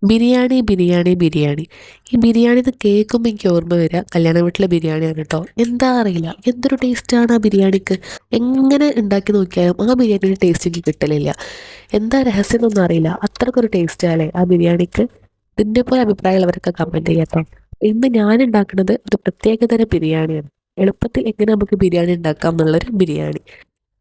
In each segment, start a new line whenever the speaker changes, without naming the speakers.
ബിരിയാണി ബിരിയാണി ബിരിയാണി ഈ ബിരിയാണി എന്ന് കേൾക്കുമ്പോൾ എനിക്ക് ഓർമ്മ വരിക കല്യാണ വീട്ടിലെ ബിരിയാണിയാണ് കേട്ടോ. എന്താ അറിയില്ല, എന്തൊരു ടേസ്റ്റാണ് ആ ബിരിയാണിക്ക്. എങ്ങനെ ഉണ്ടാക്കി നോക്കിയാലും ആ ബിരിയാണിയുടെ ടേസ്റ്റ് എനിക്ക് കിട്ടലില്ല. എന്താ രഹസ്യം എന്നൊന്നും അറിയില്ല, അത്രക്കൊരു ടേസ്റ്റാണ് ആ ബിരിയാണിക്ക്. ഇതിൻ്റെ പോലെ അഭിപ്രായമുള്ളവരൊക്കെ കമൻറ്റ് ചെയ്യാം കേട്ടോ. ഇന്ന് ഞാൻ ഉണ്ടാക്കുന്നത് ഒരു പ്രത്യേകതരം ബിരിയാണിയാണ്. എളുപ്പത്തിൽ എങ്ങനെ നമുക്ക് ബിരിയാണി ഉണ്ടാക്കാം എന്നുള്ളൊരു ബിരിയാണി.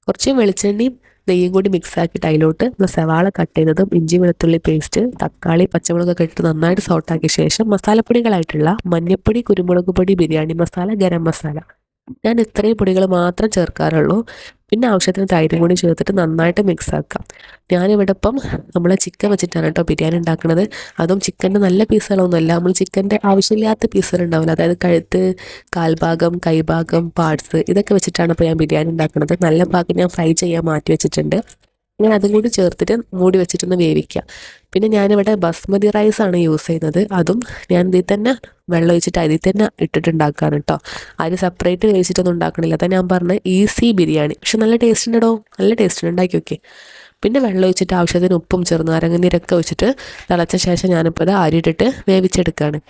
കുറച്ച് വെളിച്ചെണ്ണയും നെയ്യും കൂടി മിക്സ് ആക്കിയിട്ട് അതിലോട്ട് നമ്മൾ സവാള കട്ട് ചെയ്തതും ഇഞ്ചി വെളുത്തുള്ളി പേസ്റ്റ് തക്കാളി പച്ചമുളകൊക്കെ ഇട്ട് നന്നായിട്ട് സോട്ടാക്കിയ ശേഷം മസാലപ്പൊടികളായിട്ടുള്ള മഞ്ഞൾപ്പൊടി കുരുമുളക് പൊടി ബിരിയാണി മസാല ഗരം മസാല, ഞാൻ ഇത്രയും പൊടികൾ മാത്രം ചേർക്കാറുള്ളൂ. പിന്നെ ആവശ്യത്തിന് തൈരും കൂടി ചേർത്തിട്ട് നന്നായിട്ട് മിക്സ് ആക്കാം. ഞാനിവിടെ ഇപ്പം നമ്മൾ ചിക്കൻ വെച്ചിട്ടാണ് കേട്ടോ ബിരിയാണി ഉണ്ടാക്കുന്നത്. അതും ചിക്കൻ്റെ നല്ല പീസുകളൊന്നുമല്ല, നമ്മൾ ചിക്കൻ്റെ ആവശ്യമില്ലാത്ത പീസുകൾ ഉണ്ടാവില്ല, അതായത് കഴുത്ത്, കാൽഭാഗം, കൈഭാഗം, പാർട്സ്, ഇതൊക്കെ വെച്ചിട്ടാണ് ഇപ്പോൾ ഞാൻ ബിരിയാണി ഉണ്ടാക്കുന്നത്. നല്ല ഭാഗം ഞാൻ ഫ്രൈ ചെയ്യാൻ മാറ്റി വെച്ചിട്ടുണ്ട്. ഞാൻ അതും കൂടി ചേർത്തിട്ട് മൂടി വെച്ചിട്ടൊന്ന് വേവിക്കുക. പിന്നെ ഞാനിവിടെ ബസ്മതി റൈസാണ് യൂസ് ചെയ്യുന്നത്. അതും ഞാൻ ഇതിൽ തന്നെ വെള്ളം ഒഴിച്ചിട്ട് അതിൽ തന്നെ ഇട്ടിട്ടുണ്ടാക്കുകയാണ് കേട്ടോ. അരി സെപ്പറേറ്റ് വേവിച്ചിട്ടൊന്നും ഉണ്ടാക്കണില്ല. അതാ ഞാൻ പറഞ്ഞ ഈസി ബിരിയാണി, പക്ഷെ നല്ല ടേസ്റ്റ് ഉണ്ടോ, നല്ല ടേസ്റ്റ് ഉണ്ട്, ഉണ്ടാക്കി നോക്കി. പിന്നെ വെള്ളം ഒഴിച്ചിട്ട് ആവശ്യത്തിന് ഉപ്പും ചെറുനാരങ്ങ നീരൊക്കെ ഒഴിച്ചിട്ട് തിളച്ച ശേഷം ഞാനിപ്പോൾ ഇത് അരി ഇട്ടിട്ട് വേവിച്ചെടുക്കുകയാണ്.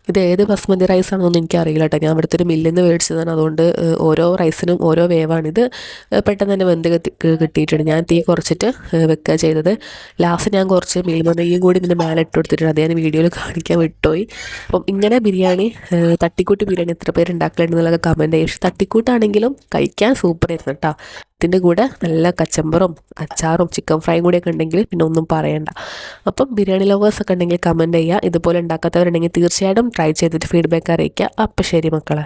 ഇത് ഏത് ബസ്മതി റൈസ് ആണെന്നൊന്നും എനിക്കറിയില്ല കേട്ടോ. ഞാൻ ഇവിടുത്തെ ഒരു മില്ലിൽ നിന്ന് മേടിച്ചതാണ്. അതുകൊണ്ട് ഓരോ റൈസിനും ഓരോ വേവാണിത്. പെട്ടെന്ന് തന്നെ വെന്ത് കിട്ടിയിട്ടുണ്ട്. ഞാൻ തീ കുറച്ചിട്ട് വെക്കുക ചെയ്തത്. ലാസ്റ്റ് ഞാൻ കുറച്ച് മിൽമ നെയ്യും കൂടി ഇതിൻ്റെ മേലെ ഇട്ട് കൊടുത്തിട്ടുണ്ട്. അത് ഞാൻ വീഡിയോയിൽ കാണിക്കാൻ വിട്ടുപോയി. അപ്പം ഇങ്ങനെ ബിരിയാണി, തട്ടിക്കൂട്ട് ബിരിയാണി എത്ര പേര് ഉണ്ടാക്കലുണ്ടെന്നുള്ളതൊക്കെ കമൻറ്റ് ചെയ്യും. പക്ഷെ തട്ടിക്കൂട്ടാണെങ്കിലും കഴിക്കാൻ സൂപ്പറായിരുന്നു കേട്ടോ. ഇതിൻ്റെ കൂടെ നല്ല കച്ചമ്പറും അച്ചാറും ചിക്കൻ ഫ്രൈയും കൂടിയൊക്കെ ഉണ്ടെങ്കിൽ പിന്നെ ഒന്നും പറയണ്ട. അപ്പം ബിരിയാണി ലവേഴ്സൊക്കെ ഉണ്ടെങ്കിൽ കമൻറ്റ് ചെയ്യുക. ഇതുപോലെ ഉണ്ടാക്കാത്തവരുണ്ടെങ്കിൽ തീർച്ചയായിട്ടും ട്രൈ ചെയ്തിട്ട് ഫീഡ്ബാക്ക് അറിയിക്കുക. അപ്പം ശരി മക്കളെ.